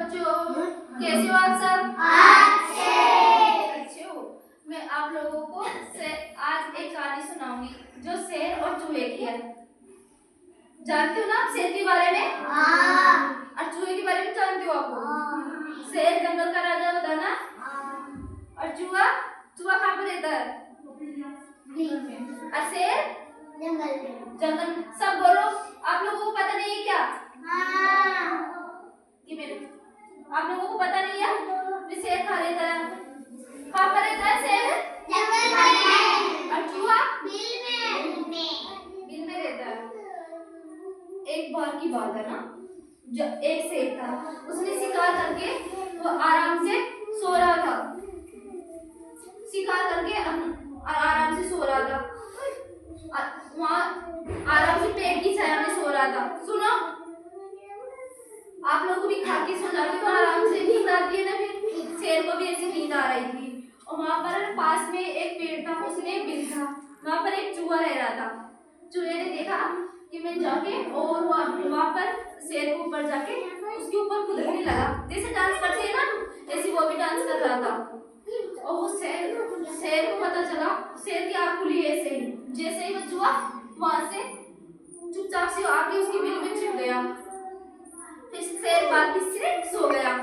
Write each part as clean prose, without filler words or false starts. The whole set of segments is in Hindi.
बच्चों कैसे हो आप सब? अच्छे हो। मैं आप लोगों को आज एक कहानी सुनाऊंगी जो शेर और चूहे की है। जानते हो ना आप शेर के बारे में? और चूहे के बारे में जानते हो आप? शेर जंगल का राजा होता है ना, और चूहा चूहा कहाँ पर रहता है? और शेर जंगल। सब बोलो, आप लोगों को पता नहीं है क्या? आप लोगों को पता नहीं है कि शेर कहाँ रहता है? कहाँ पर रहता है शेर? और चूहा बिल में रहता है। एक बार की बात है ना, जब एक शेर था, उसने शिकार करके वो आराम से सो रहा था। शिकार करके आराम से सो रहा था, वहाँ आराम से पेड़ की छाया में सो रहा था। सुनो, आप लोग को भी खा के सो जाते हो आराम से, नींद आती है ना, फिर शेर को भी ऐसी नींद आ रही थी। और वहाँ पर पास में एक पेड़ था, उसमें एक बिल था, वहाँ पर एक चूहा रह रहा था। चूहे ने देखा कि मैं जाके और वहाँ पर शेर के ऊपर जाके उसके ऊपर कूदने लगा, जैसे डांस करते हैं ना, ऐसे वो भी डांस कर रहा था। और वो शेर को पता चला, शेर की आँख खुली ऐसे ही, जैसे ही वो चूहा वहाँ से चुपचाप से आके उसकी बिल में छिप गया। फिर शेर वापिस से सो गया।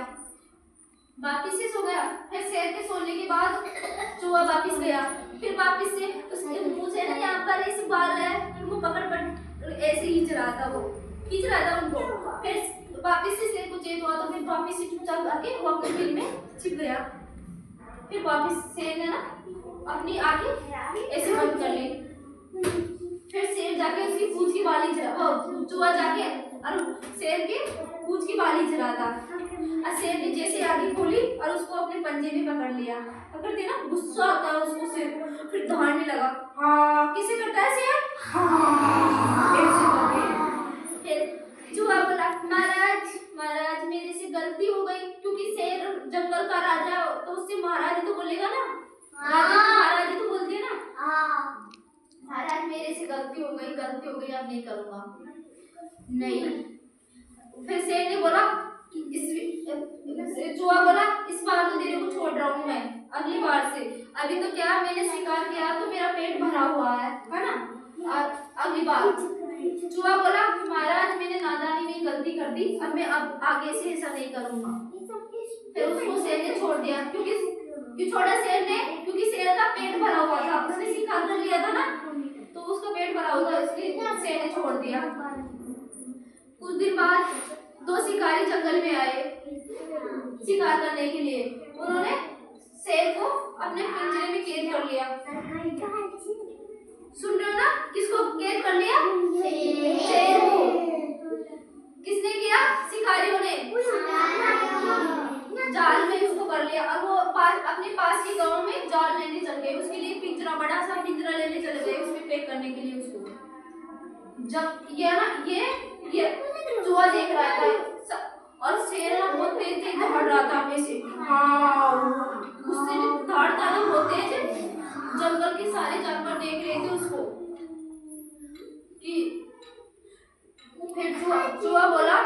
फिर शेर के सोने के बाद चूहा वापिस गया। फिर वापिस से उसके मुंह से ना यहाँ पर ऐसे बाल है, उनको पकड़ ऐसे खींच रहा था उनको। फिर वापिस से शेर को चेत हुआ तो फिर वापिस से चुपचाप आके वो अपनी बिल में छिप गया। फिर वापिस शेर ने ना अपनी आंखें ऐसे बंद कर ली। फिर शेर जाके उसकी पूंछ की बाली चूहा जाके और शेर के पूंछ की बाली चला था। और शेर ने जैसे आगे खोली और उसको अपने पंजे में पकड़ लिया। पकड़ते ना, गुस्सा आता है उसको शेर को, फिर दौड़ने लगा। हाँ, किसे करता है शेर? फिर चूहा बोला, महाराज मेरे से गलती हो गई, क्योंकि शेर जंगल का राजा तो उससे महाराज तो बोलेगा ना, राजा महाराज तो बोलते हैं ना। महाराज मेरे से गलती हो गई, अब नहीं करूंगा। नहीं। फिर शेर ने बोला, चूहा बोला, इस बार तो तेरे को छोड़ रहा हूँ मैं, अगली बार से। अभी तो क्या मैंने शिकार किया तो मेरा पेट भरा हुआ है ना, और अगली बार। चूहा बोला, महाराज मैंने नादानी में गलती कर दी, अब मैं आगे से ऐसा नहीं करूंगा। फिर उसको शेर ने छोड़ दिया, क्योंकि छोड़ा शेर ने, क्योंकि शेर का पेट भरा हुआ था, उसने शिकार कर लिया था ना, तो उसका पेट भरा हुआ था, इसलिए शेर ने छोड़ दिया। कुछ दिन बाद दो शिकारी जंगल में आए शिकार करने के लिए। उन्होंने शेर को अपने पिंजरे में कैद कर लिया। सुन रहे हो ना, किसको कैद कर लिया? शेर को। किसने किया? शिकारियों ने जाल में उसको कर लिया। और वो अपने पास के गांव में जाल लेने चल गए, उसके लिए पिंजरा, बड़ा सा पिंजरा लेने चले गए, उसमें पैक करने के लिए उसको। जब ये चूहा देख रहा था, और शेर ना बहुत तेज दौड़ रहा था हमें से। गुस्से में दौड़ता था बहुत तेज। जंगल के सारे जानवर देख रहे थे उसको कि फिर चूहा बोला,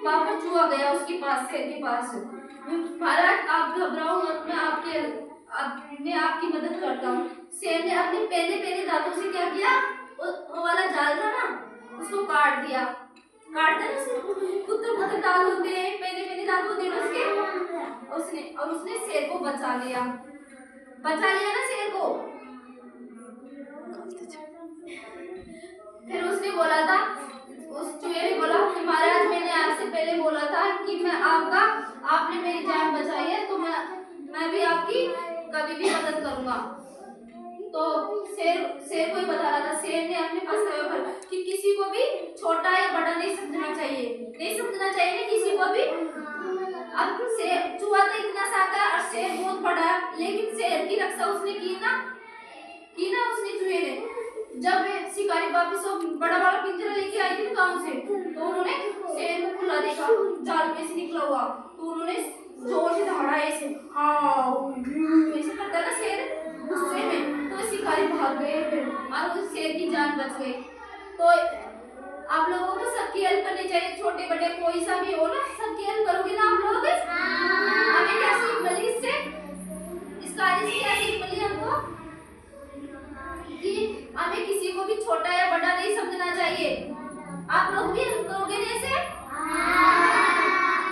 वापस चूहा गया उसके पास, शेर के पास। महाराज आप घबराओ मत, मैं आपकी मदद करता हूँ। शेर ने अपने पहले दांतों से क्या किया, वो वाला जाल था ना, उसको काट दिया। काटते ना कुत्ते दांत होते हैं, पहले दांत होते हैं उसने शेर को बचा लिया ना शेर को। फिर उसने बोला था, उस चूहे ने बोला कि महाराज मैंने आपसे पहले बोला था कि आपने मेरी जान बचाई है, तो मैं भी आपकी कभी भी मदद करूंगा। तो शेर को ही बता रहा था। शेर ने अपने फंसाए पर कि किसी को भी छोटा या बड़ा नहीं समझना चाहिए ना किसी को भी। अब चूहा तो इतना सा था और शेर बहुत बड़ा है, लेकिन शेर की रक्षा उसने की ना उसने, चूहे ने। जब शिकारी वापिस बड़ा पिंजरा लेके आई थी गांव से, तो उन्होंने शेर को खुला देखा, जाल में से निकला हुआ, तो उन्होंने जोर से दौड़ा ऐसे करता ना शेर गुस्से में, तो शिकारी भाग गए फिर, और उस शेर की जान बच गई। तो आप लोगों को सबकी हेल्प करनी चाहिए, छोटे बड़े कोई सा भी हो ना, सबकी हेल्प करोगे ना आप लोग भी